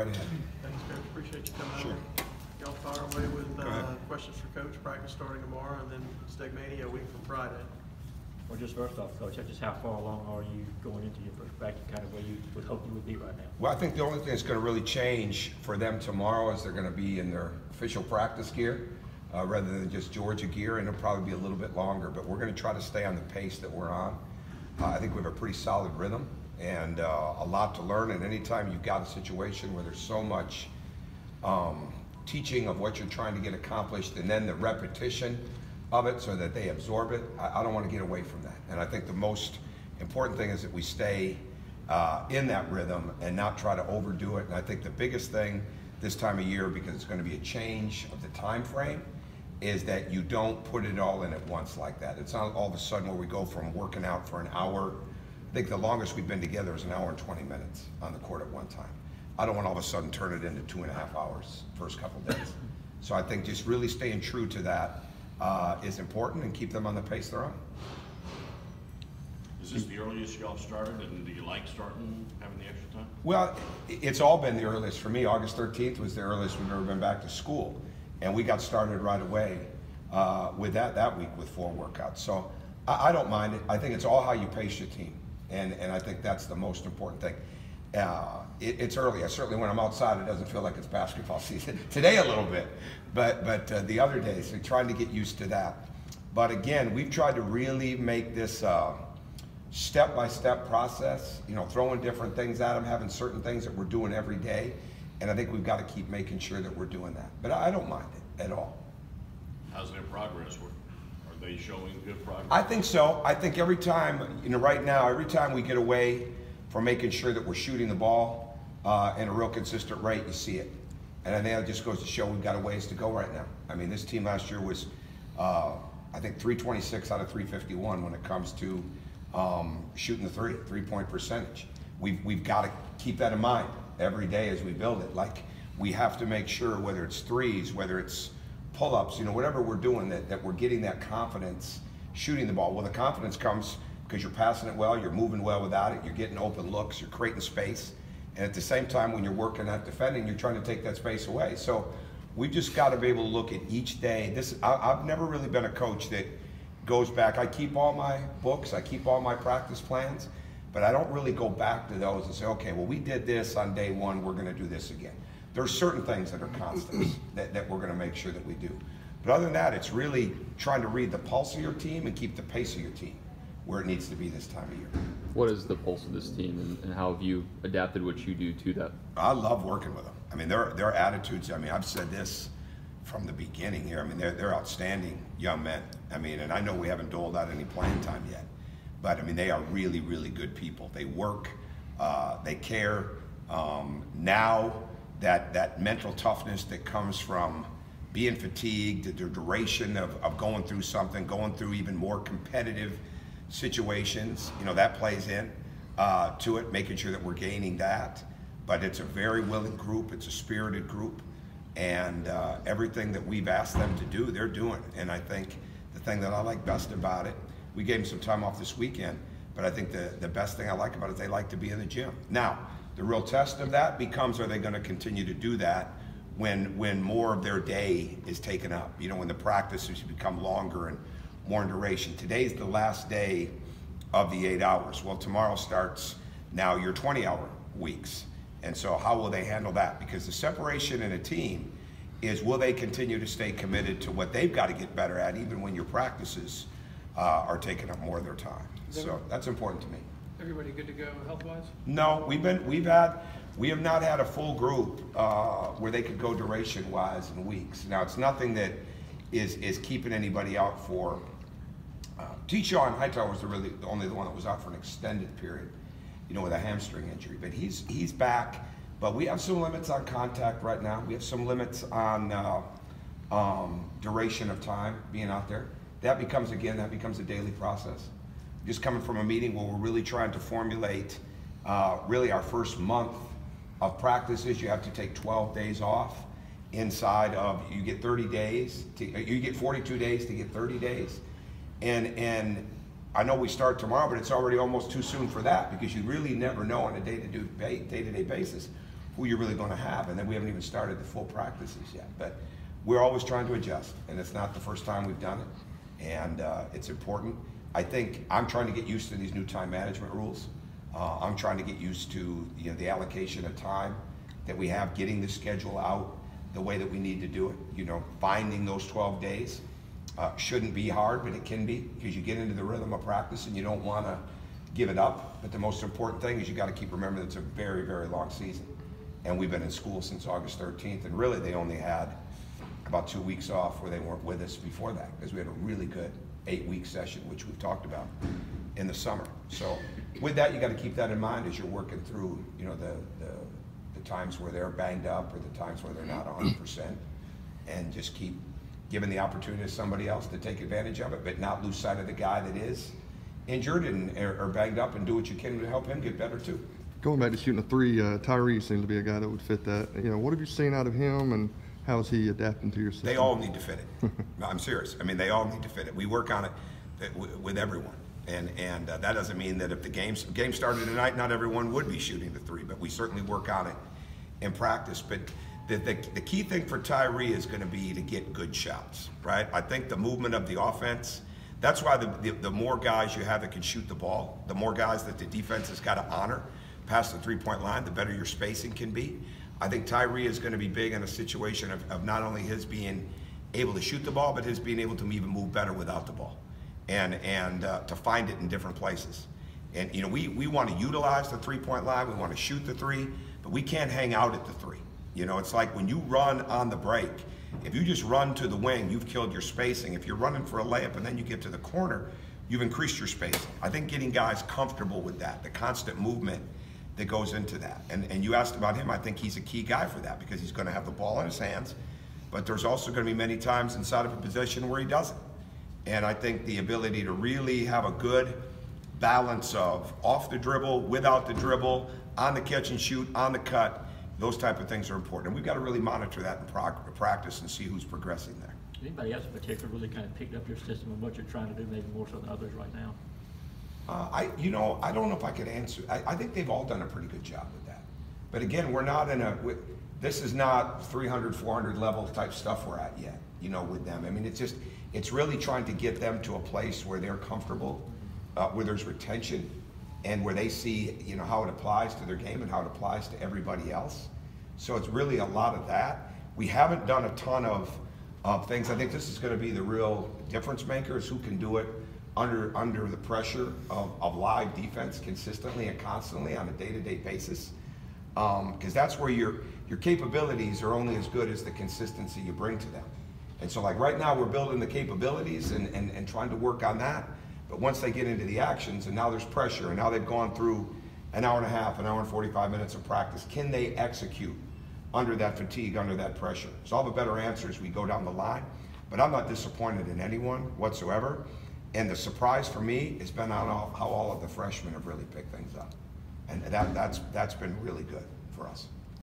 right ahead. Thanks, Coach. Appreciate you coming Sure. over. Y'all fire away with questions for Coach. Practice starting tomorrow, and then Stegmania a week from Friday. Well, just first off, Coach, just how far along are you going into your first practice, kind of where you would hope you would be right now? Well, I think the only thing that's going to really change for them tomorrow is they're going to be in their official practice gear rather than just Georgia gear, and it'll probably be a little bit longer, but we're going to try to stay on the pace that we're on. I think we have a pretty solid rhythm and a lot to learn, and anytime you've got a situation where there's so much teaching of what you're trying to get accomplished and then the repetition of it so that they absorb it, I don't want to get away from that. And I think the most important thing is that we stay in that rhythm and not try to overdo it. And I think the biggest thing this time of year, because it's going to be a change of the time frame, is that you don't put it all in at once like that. It's not all of a sudden where we go from working out for an hour. I think the longest we've been together is an hour and 20 minutes on the court at one time. I don't want to all of a sudden turn it into 2.5 hours first couple days. So I think just really staying true to that is important, and keep them on the pace they're on. Is this the earliest y'all started, and do you like starting, having the extra time? Well, it's all been the earliest for me. August 13th was the earliest we've ever been back to school. And we got started right away with that week with 4 workouts. So I don't mind it. I think it's all how you pace your team. And I think that's the most important thing. It's early. Certainly when I'm outside, it doesn't feel like it's basketball season. Today a little bit, but the other days, we're trying to get used to that. But again, we've tried to really make this step-by-step process, you know, throwing different things at them, having certain things that we're doing every day. And I think we've got to keep making sure that we're doing that. But I don't mind it at all. How's their progress? Are they showing good progress? I think so. I think every time, you know, right now, every time we get away from making sure that we're shooting the ball in a real consistent rate, you see it. And I think that just goes to show we've got a ways to go right now. I mean, this team last year was, I think, 326 out of 351 when it comes to shooting the three-point percentage. We've got to keep that in mind every day as we build it. Like, we have to make sure, whether it's threes, whether it's pull-ups, you know, whatever we're doing, that we're getting that confidence shooting the ball. Well, the confidence comes because you're passing it well, you're moving well without it, you're getting open looks, you're creating space, and at the same time, when you're working at defending, you're trying to take that space away. So we've just got to be able to look at each day. I've never really been a coach that goes back. I keep all my books, I keep all my practice plans, but I don't really go back to those and say, okay, well, we did this on day 1, we're going to do this again. There's certain things that are constants that we're going to make sure that we do. But other than that, it's really trying to read the pulse of your team and keep the pace of your team where it needs to be this time of year. What is the pulse of this team, and how have you adapted what you do to that? I love working with them. I mean, their attitudes, I mean, I've said this from the beginning here. I mean, they're outstanding young men. I mean, and I know we haven't doled out any playing time yet, but I mean, they are really, really good people. They work, they care. Now that mental toughness that comes from being fatigued, the duration of going through something, going through even more competitive situations, you know, that plays in to it, making sure that we're gaining that. But it's a very willing group, it's a spirited group, and everything that we've asked them to do, they're doing. And I think the thing that I like best about it, we gave them some time off this weekend, but I think the best thing I like about it is they like to be in the gym. Now, the real test of that becomes, are they going to continue to do that when more of their day is taken up? You know, when the practices become longer and more in duration. Today's the last day of the 8 hours. Well, tomorrow starts now your 20-hour weeks. And so how will they handle that? Because the separation in a team is, will they continue to stay committed to what they've got to get better at, even when your practices are taking up more of their time. So that's important to me. Everybody good to go health-wise? No, we have not had a full group where they could go duration-wise in weeks. Now, it's nothing that is keeping anybody out for. T-Shawn Hightower was the only one that was out for an extended period, you know, with a hamstring injury. But he's back. But we have some limits on contact right now. We have some limits on duration of time being out there. That becomes a daily process. Just coming from a meeting where we're really trying to formulate really our first month of practices. You have to take 12 days off inside of, you get 30 days, you get 42 days to get 30 days. And I know we start tomorrow, but it's already almost too soon for that, because you really never know on a day-to-day basis who you're really going to have. And then we haven't even started the full practices yet. But we're always trying to adjust, and it's not the first time we've done it. And it's important. I think I'm trying to get used to these new time management rules. I'm trying to get used to the allocation of time that we have, getting the schedule out the way that we need to do it. Finding those 12 days shouldn't be hard, but it can be, because you get into the rhythm of practice and you don't want to give it up. But the most important thing is you got to keep remembering that it's a very, very long season. And we've been in school since August 13th, and really they only had about 2 weeks off where they weren't with us before that, because we had a really good 8-week session, which we've talked about in the summer. So with that, you got to keep that in mind as you're working through, the times where they're banged up or the times where they're not 100%, and just keep giving the opportunity to somebody else to take advantage of it, but not lose sight of the guy that is injured or banged up, and do what you can to help him get better too. Going back to shooting a three, Tyree seems to be a guy that would fit that. What have you seen out of him, and how is he adapting to your system? They all need to fit it. No, I'm serious. I mean, they all need to fit it. We work on it with everyone. And that doesn't mean that if the game started tonight, not everyone would be shooting the three, but we certainly work on it in practice. But the key thing for Tyree is going to be to get good shots, right? I think the movement of the offense, that's why the more guys you have that can shoot the ball, the more guys that the defense has got to honor past the three-point line, the better your spacing can be. I think Tyree is going to be big in a situation of not only his being able to shoot the ball, but his being able to even move better without the ball, and to find it in different places. And we want to utilize the three-point line. We want to shoot the three, but we can't hang out at the three. It's like when you run on the break. If you just run to the wing, you've killed your spacing. If you're running for a layup and then you get to the corner, you've increased your spacing. I think getting guys comfortable with that, the constant movement that goes into that. And you asked about him. I think he's a key guy for that, because he's going to have the ball in his hands, but there's also going to be many times inside of a possession where he doesn't. And I think the ability to really have a good balance of off the dribble, without the dribble, on the catch and shoot, on the cut, those type of things are important. And we've got to really monitor that in practice and see who's progressing there. Anybody else in particular really kind of picked up your system and what you're trying to do, maybe more so than others right now? I don't know if I could answer. I think they've all done a pretty good job with that. But again, we're not this is not 300, 400 level type stuff we're at yet, with them. I mean, it's really trying to get them to a place where they're comfortable, where there's retention, and where they see, how it applies to their game and how it applies to everybody else. So it's really a lot of that. We haven't done a ton of things. I think this is going to be the real difference makers, who can do it under the pressure of live defense consistently and constantly on a day-to-day basis, because that's where your capabilities are only as good as the consistency you bring to them. And so, like right now, we're building the capabilities and trying to work on that. But once they get into the actions, and now there's pressure, and now they've gone through an hour and a half, an hour and 45 minutes of practice, can they execute under that fatigue, under that pressure? So I'll have a better answer as we go down the line. But I'm not disappointed in anyone whatsoever. And the surprise for me has been on how all of the freshmen have really picked things up. And that's been really good for us.